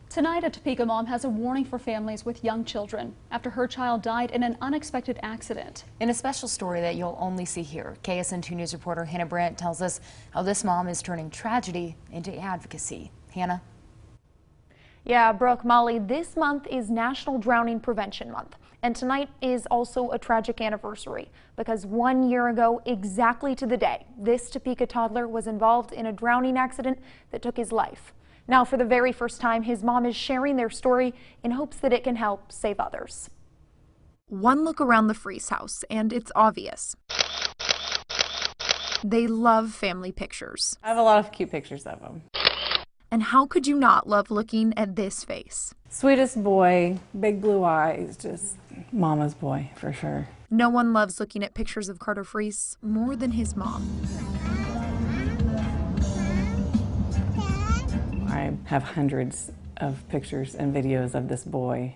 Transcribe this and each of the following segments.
Tonight, a Topeka mom has a warning for families with young children after her child died in an unexpected accident. In a special story that you'll only see here, KSNT News reporter Hannah Brandt tells us how this mom is turning tragedy into advocacy. Hannah? Yeah, Brooke, Molly, this month is National Drowning Prevention Month. And tonight is also a tragic anniversary because 1 year ago, exactly to the day, this Topeka toddler was involved in a drowning accident that took his life. Now, for the very first time, his mom is sharing their story in hopes that it can help save others. One look around the Freeze house, and it's obvious. They love family pictures. I have a lot of cute pictures of them. And how could you not love looking at this face? Sweetest boy, big blue eyes, just mama's boy for sure. No one loves looking at pictures of Carter Freeze more than his mom. I have hundreds of pictures and videos of this boy,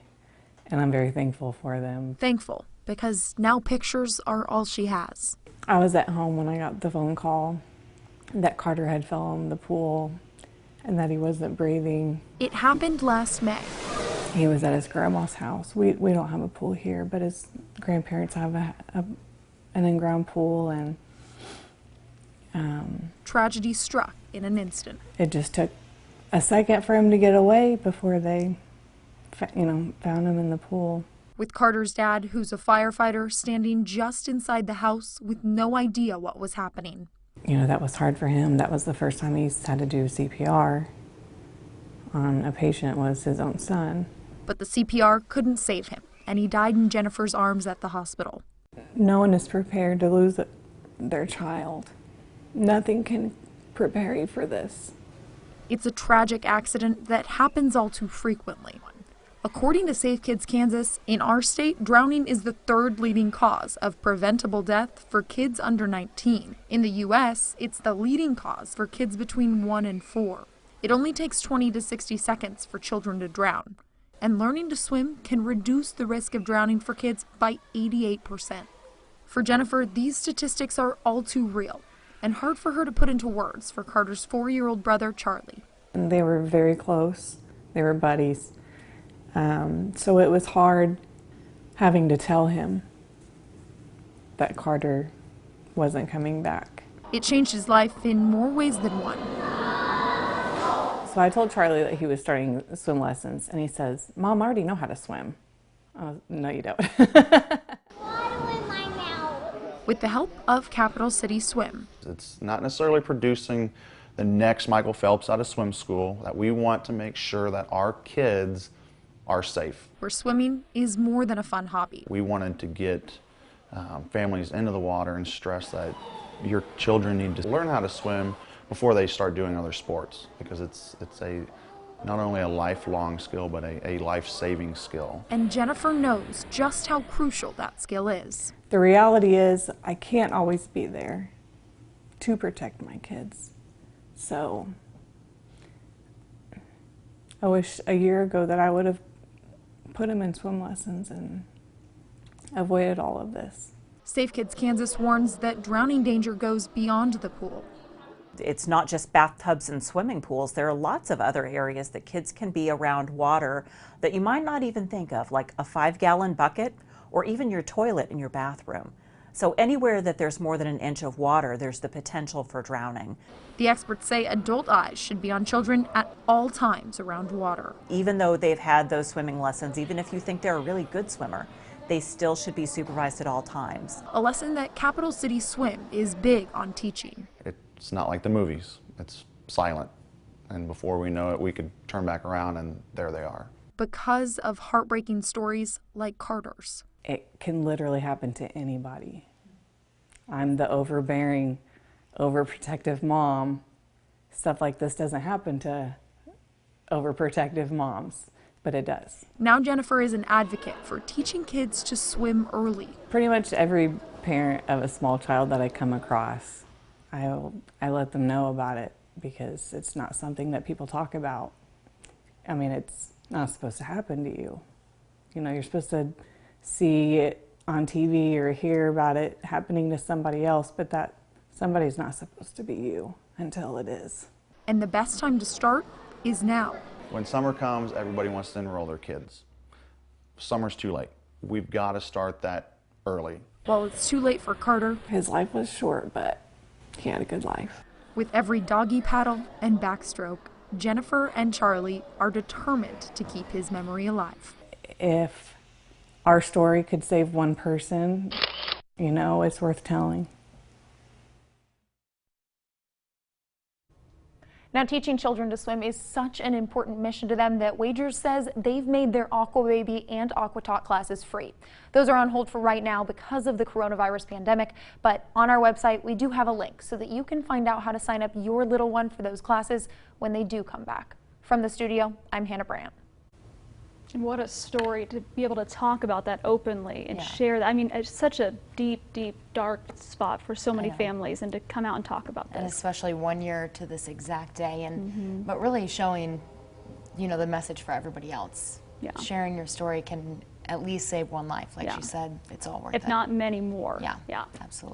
and I'm very thankful for them. Thankful because now pictures are all she has. I was at home when I got the phone call that Carter had fell in the pool and that he wasn't breathing. It happened last May. He was at his grandma's house. We don't have a pool here, but his grandparents have an in-ground pool, and tragedy struck in an instant. It just took a second for him to get away before they, found him in the pool. With Carter's dad, who's a firefighter, standing just inside the house with no idea what was happening. That was hard for him. That was the first time he's had to do CPR on a patient, was his own son. But the CPR couldn't save him, and he died in Jennifer's arms at the hospital. No one is prepared to lose their child. Nothing can prepare you for this. It's a tragic accident that happens all too frequently. According to Safe Kids Kansas, in our state, drowning is the third leading cause of preventable death for kids under 19. In the U.S., it's the leading cause for kids between 1 and 4. It only takes 20 to 60 seconds for children to drown, and learning to swim can reduce the risk of drowning for kids by 88%. For Jennifer, these statistics are all too real and hard for her to put into words for Carter's 4-year-old brother, Charlie. And they were very close. They were buddies. So it was hard having to tell him that Carter wasn't coming back. It changed his life in more ways than one. So I told Charlie that he was starting swim lessons, and he says, "Mom, I already know how to swim." No, you don't. With the help of Capital City Swim. It's not necessarily producing the next Michael Phelps out of swim school, that we want to make sure that our kids are safe. Where swimming is more than a fun hobby. We wanted to get families into the water and stress that your children need to learn how to swim before they start doing other sports, because it's not only a lifelong skill, but a life-saving skill. And Jennifer knows just how crucial that skill is. The reality is I can't always be there to protect my kids. So I wish a year ago that I would have put him in swim lessons and avoided all of this. Safe Kids Kansas warns that drowning danger goes beyond the pool. It's not just bathtubs and swimming pools. There are lots of other areas that kids can be around water that you might not even think of, like a 5-gallon bucket or even your toilet in your bathroom. So anywhere that there's more than an inch of water, there's the potential for drowning. The experts say adult eyes should be on children at all times around water. Even though they've had those swimming lessons, even if you think they're a really good swimmer, they still should be supervised at all times. A lesson that Capital City Swim is big on teaching. It's not like the movies. It's silent. And before we know it, we could turn back around and there they are. Because of heartbreaking stories like Carter's. It can literally happen to anybody. I'm the overbearing, overprotective mom. Stuff like this doesn't happen to overprotective moms, but it does. Now Jennifer is an advocate for teaching kids to swim early. Pretty much every parent of a small child that I come across, I let them know about it, because it's not something that people talk about. I mean, it's not supposed to happen to you. You're supposed to see it on TV or hear about it happening to somebody else, but that somebody's not supposed to be you until it is. And the best time to start is now. When summer comes, everybody wants to enroll their kids. Summer's too late. We've got to start that early. While it's too late for Carter, His life was short, but he had a good life. with every doggy paddle and backstroke, Jennifer and Charlie are determined to keep his memory alive. If our story could save one person, you know, it's worth telling. Now, teaching children to swim is such an important mission to them that Wagers says they've made their Aqua Baby and Aqua Talk classes free. Those are on hold for right now because of the coronavirus pandemic, but on our website we do have a link so that you can find out how to sign up your little one for those classes when they do come back. From the studio, I'm Hannah Brandt. And what a story to be able to talk about that openly and Yeah. share that. I mean, it's such a deep, deep, dark spot for so many know. families, and to come out and talk about And this. especially 1 year to this exact day, and but really showing, you know, the message for everybody else. Yeah. Sharing your story can at least save one life. Like Yeah. she said, it's all worth If it. not many more. Yeah, Yeah. absolutely.